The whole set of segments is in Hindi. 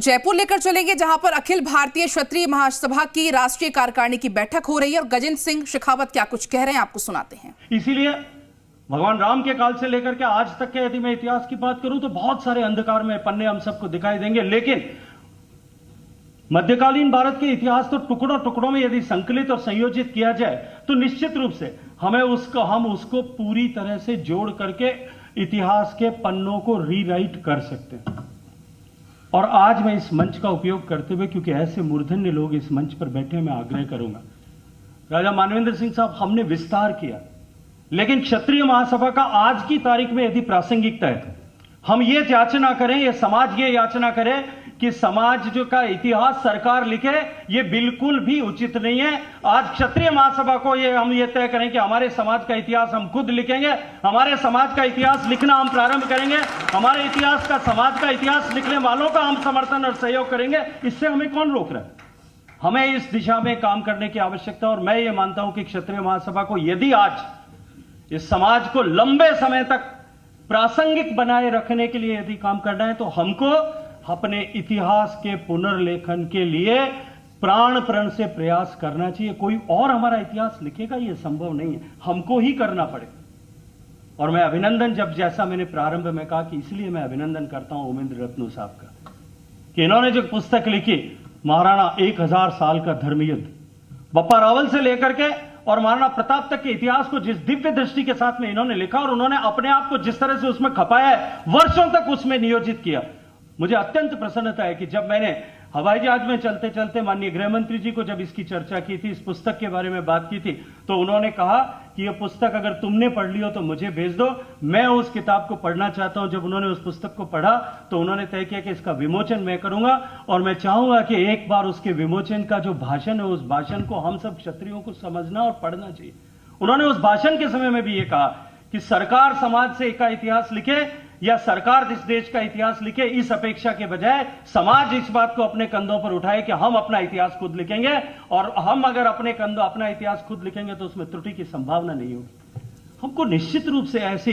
जयपुर लेकर चलेंगे, जहां पर अखिल भारतीय क्षत्रिय महासभा की राष्ट्रीय कार्यकारिणी की बैठक हो रही है और गजेंद्र सिंह शेखावत क्या कुछ कह रहे हैं आपको सुनाते हैं। इसीलिए भगवान राम के काल से लेकर के आज तक के यदि मैं इतिहास की बात करूं तो बहुत सारे अंधकार में पन्ने हम सबको दिखाई देंगे, लेकिन मध्यकालीन भारत के इतिहास तो टुकड़ों टुकड़ों में यदि संकलित और संयोजित किया जाए तो निश्चित रूप से हम उसको पूरी तरह से जोड़ करके इतिहास के पन्नों को रीराइट कर सकते हैं। और आज मैं इस मंच का उपयोग करते हुए, क्योंकि ऐसे मूर्धन्य लोग इस मंच पर बैठे, मैं आग्रह करूंगा, राजा मानवेंद्र सिंह साहब, हमने विस्तार किया, लेकिन क्षत्रिय महासभा का आज की तारीख में यदि प्रासंगिकता है, हम ये याचना करें, ये समाज ये याचना करे कि समाज जो का इतिहास सरकार लिखे, ये बिल्कुल भी उचित नहीं है। आज क्षत्रिय महासभा को हम ये तय करें कि हमारे समाज का इतिहास हम खुद लिखेंगे, हमारे समाज का इतिहास लिखना हम प्रारंभ करेंगे, हमारे इतिहास का, समाज का इतिहास लिखने वालों का हम समर्थन और सहयोग करेंगे। इससे हमें कौन रोक रहा है? हमें इस दिशा में काम करने की आवश्यकता। और मैं ये मानता हूं कि क्षत्रिय महासभा को यदि आज इस समाज को लंबे समय तक प्रासंगिक बनाए रखने के लिए यदि काम करना है, तो हमको अपने इतिहास के पुनर्लेखन के लिए प्राण प्रण से प्रयास करना चाहिए। कोई और हमारा इतिहास लिखेगा ये संभव नहीं है, हमको ही करना पड़ेगा। और मैं अभिनंदन, जब जैसा मैंने प्रारंभ में कहा कि इसलिए मैं अभिनंदन करता हूं उमेंद्र रत्नू साहब का, कि इन्होंने जो पुस्तक लिखी महाराणा 1000 साल का धर्मयुद्ध, बप्पा रावल से लेकर के और महाराणा प्रताप तक के इतिहास को जिस दिव्य दृष्टि के साथ में इन्होंने लिखा और उन्होंने अपने आप को जिस तरह से उसमें खपाया है, वर्षों तक उसमें नियोजित किया, मुझे अत्यंत प्रसन्नता है कि जब मैंने हवाई जहाज में चलते चलते माननीय गृह मंत्री जी को जब इसकी चर्चा की थी, इस पुस्तक के बारे में बात की थी, तो उन्होंने कहा कि यह पुस्तक अगर तुमने पढ़ ली हो तो मुझे भेज दो, मैं उस किताब को पढ़ना चाहता हूं। जब उन्होंने उस पुस्तक को पढ़ा तो उन्होंने तय किया कि इसका विमोचन मैं करूंगा और मैं चाहूंगा कि एक बार उसके विमोचन का जो भाषण है, उस भाषण को हम सब क्षत्रियों को समझना और पढ़ना चाहिए। उन्होंने उस भाषण के समय में भी यह कहा कि सरकार समाज से का इतिहास लिखे या सरकार इस देश का इतिहास लिखे, इस अपेक्षा के बजाय समाज इस बात को अपने कंधों पर उठाए कि हम अपना इतिहास खुद लिखेंगे, और हम अगर अपने कंधों अपना इतिहास खुद लिखेंगे तो उसमें त्रुटि की संभावना नहीं होगी। हमको निश्चित रूप से ऐसे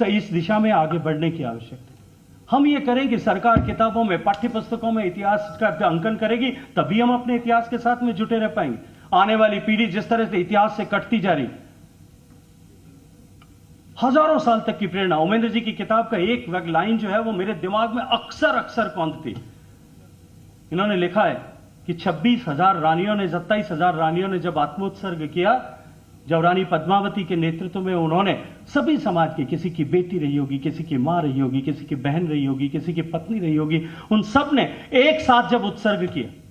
इस दिशा में आगे बढ़ने की आवश्यकता है। हम ये करें कि सरकार किताबों में, पाठ्य पुस्तकों में इतिहास का अंकन करेगी, तभी हम अपने इतिहास के साथ में जुटे रह पाएंगे। आने वाली पीढ़ी जिस तरह से इतिहास से कटती जा रही, हजारों साल तक की प्रेरणा, उमेंद्र जी की किताब का एक लाइन जो है वो मेरे दिमाग में अक्सर कौंधती। इन्होंने लिखा है कि 26,000 रानियों ने, 27,000 रानियों ने जब आत्मोत्सर्ग किया, जब रानी पद्मावती के नेतृत्व में उन्होंने सभी समाज की, किसी की बेटी रही होगी, किसी की मां रही होगी, किसी की बहन रही होगी, किसी की पत्नी रही होगी, उन सब ने एक साथ जब उत्सर्ग किया